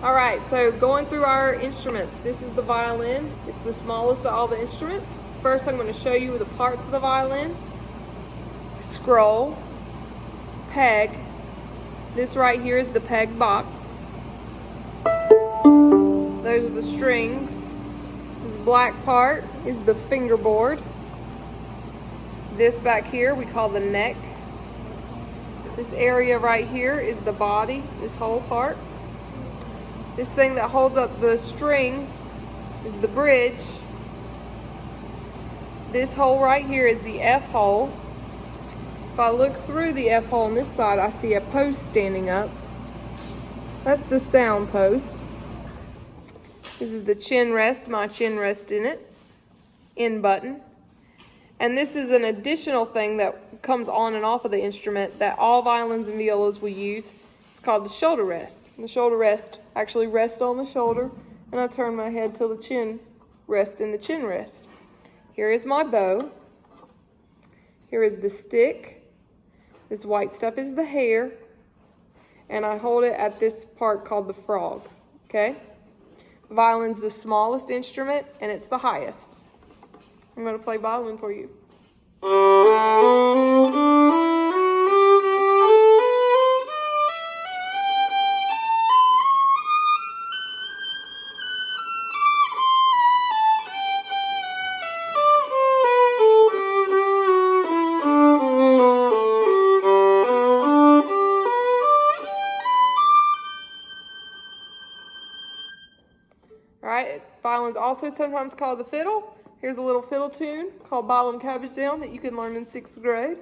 All right, so going through our instruments, this is the violin. It's the smallest of all the instruments. First, I'm going to show you the parts of the violin. Scroll, peg. This right here is the peg box. Those are the strings. This black part is the fingerboard. This back here we call the neck. This area right here is the body, this whole part. This thing that holds up the strings is the bridge. This hole right here is the F hole. If I look through the F hole on this side, I see a post standing up. That's the sound post. This is the chin rest, my chin rest in it. In button. And this is an additional thing that comes on and off of the instrument that all violins and violas will use. It's called the shoulder rest. And the shoulder rest actually rests on the shoulder, and I turn my head till the chin rests in the chin rest. Here is my bow. Here is the stick. This white stuff is the hair. And I hold it at this part called the frog. Okay? The violin's the smallest instrument, and it's the highest. I'm going to play violin for you. All right, violin's also sometimes called the fiddle. Here's a little fiddle tune called Ballum Cabbage Down that you can learn in 6th grade.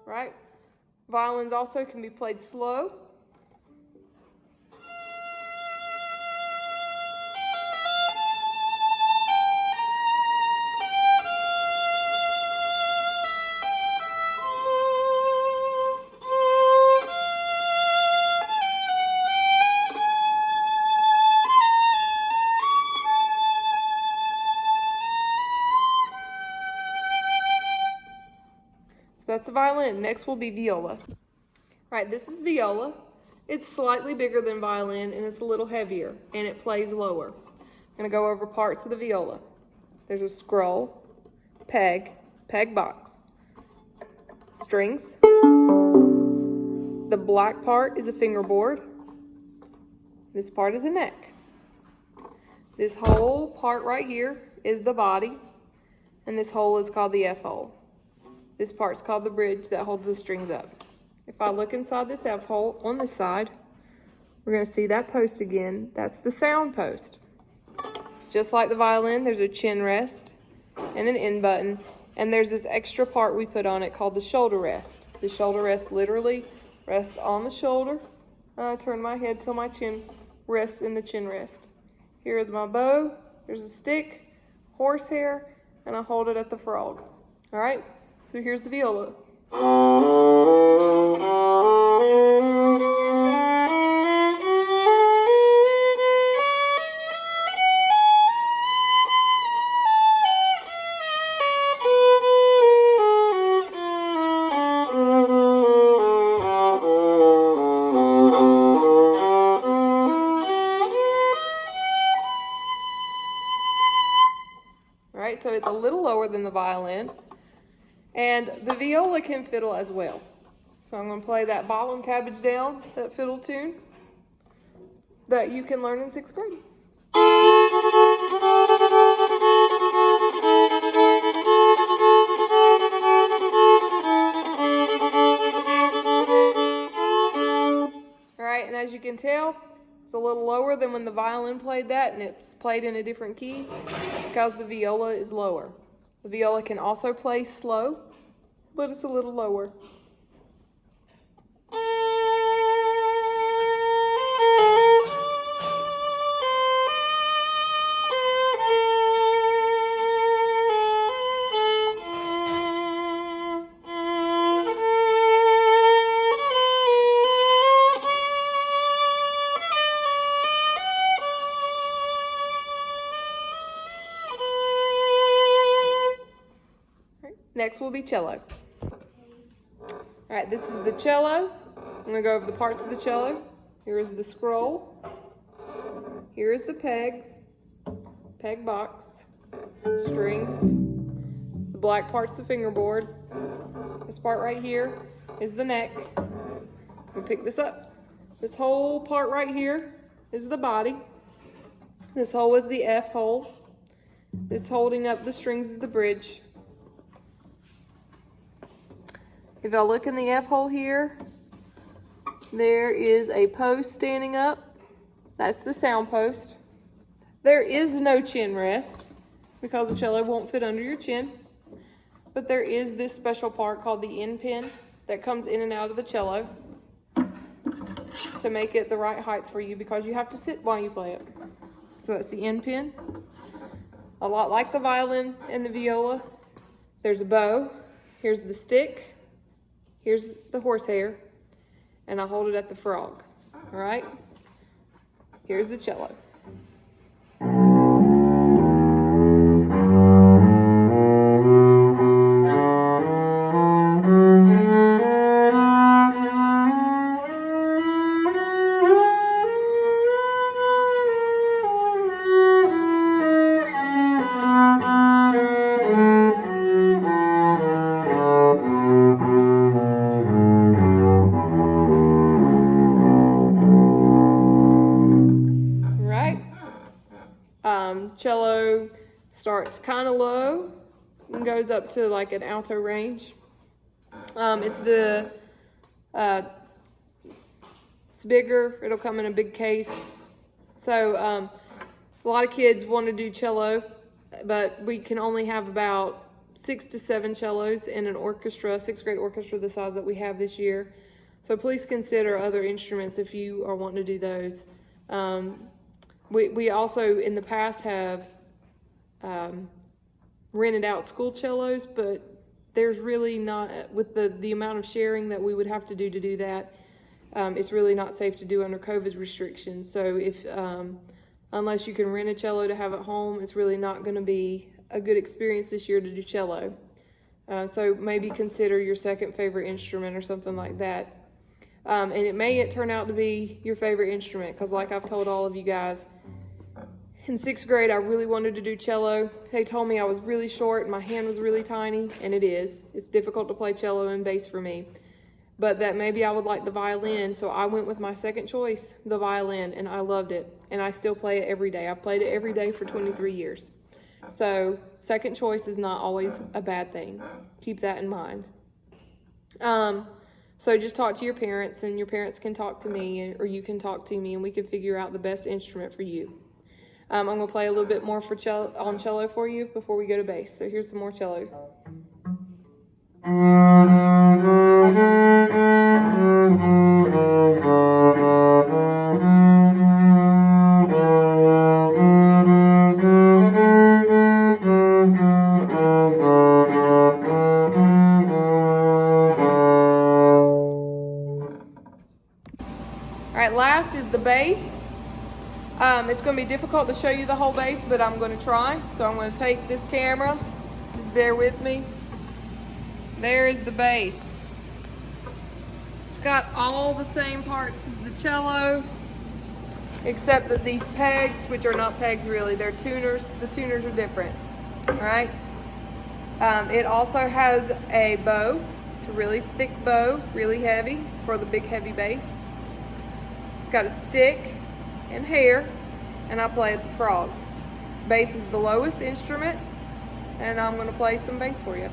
Right? Violins also can be played slow. That's a violin. Next will be viola. All right, this is viola. It's slightly bigger than violin and it's a little heavier and it plays lower. I'm going to go over parts of the viola. There's a scroll, peg, peg box, strings. The black part is a fingerboard. This part is a neck. This whole part right here is the body, and this hole is called the F hole. This part's called the bridge that holds the strings up. If I look inside this F hole on this side, we're going to see that post again. That's the sound post. Just like the violin, there's a chin rest and an in button, and there's this extra part we put on it called the shoulder rest. The shoulder rest literally rests on the shoulder. I turn my head till my chin rests in the chin rest. Here is my bow. There's a stick, horsehair, and I hold it at the frog. All right? So here's the viola. All right, so it's a little lower than the violin. And the viola can fiddle as well. So I'm going to play that Ballum Cabbage Down, that fiddle tune that you can learn in 6th grade. All right, and as you can tell, it's a little lower than when the violin played that, and it's played in a different key. It's because the viola is lower. The viola can also play slow, but it's a little lower. Next will be cello. All right, this is the cello. I'm gonna go over the parts of the cello. Here is the scroll. Here is the pegs, peg box, strings, the black part's the fingerboard. This part right here is the neck. We pick this up. This whole part right here is the body. This hole is the F hole. This holding up the strings is the bridge. If I look in the F hole here, there is a post standing up. That's the sound post. There is no chin rest because the cello won't fit under your chin. But there is this special part called the end pin that comes in and out of the cello to make it the right height for you because you have to sit while you play it. So that's the end pin. A lot like the violin and the viola, there's a bow. Here's the stick. Here's the horsehair, and I hold it at the frog, all right? Here's the cello. Cello starts kind of low and goes up to like an alto range. It's bigger. It'll come in a big case. So a lot of kids want to do cello, but we can only have about 6 to 7 cellos in an orchestra, 6th grade orchestra the size that we have this year. So please consider other instruments if you are wanting to do those. We also in the past have rented out school cellos, but there's really not, with the amount of sharing that we would have to do that, it's really not safe to do under COVID restrictions. So if unless you can rent a cello to have at home, it's really not going to be a good experience this year to do cello. So maybe consider your second favorite instrument or something like that. And it may turn out to be your favorite instrument because like I've told all of you guys, in 6th grade I really wanted to do cello. They told me I was really short and my hand was really tiny, and it is. It's difficult to play cello and bass for me. But that maybe I would like the violin, so I went with my second choice, the violin, and I loved it. And I still play it every day. I've played it every day for 23 years. So second choice is not always a bad thing. Keep that in mind. So just talk to your parents, and your parents can talk to me, or you can talk to me, and we can figure out the best instrument for you. I'm going to play a little bit more for cello for you before we go to bass. So here's some more cello. All right, last is the bass. It's going to be difficult to show you the whole bass, but I'm going to try. So I'm going to take this camera. Just bear with me. There is the bass. It's got all the same parts as the cello, except that these pegs, which are not pegs really, they're tuners. The tuners are different. All right. It also has a bow. It's a really thick bow, really heavy for the big heavy bass. It's got a stick and hair, and I play the frog. Bass is the lowest instrument, and I'm going to play some bass for you.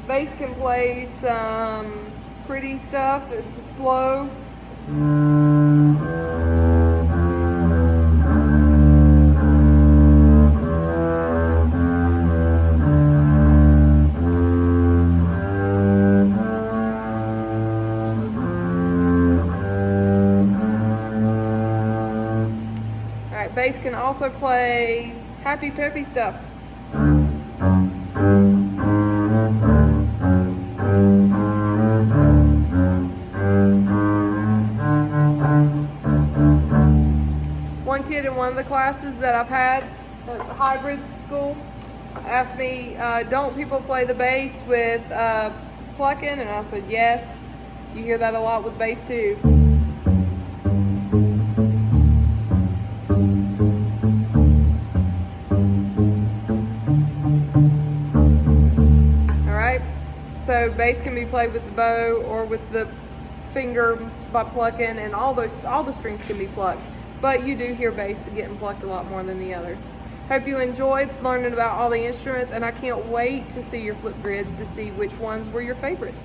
Bass can play some pretty stuff. It's slow. All right, bass can also play happy, peppy stuff. One kid in one of the classes that I've had at the hybrid school asked me, don't people play the bass with plucking? And I said, yes. You hear that a lot with bass too. Alright, so bass can be played with the bow or with the finger by plucking, and all the strings can be plucked. But you do hear bass getting plucked a lot more than the others. Hope you enjoyed learning about all the instruments, and I can't wait to see your Flipgrids to see which ones were your favorites.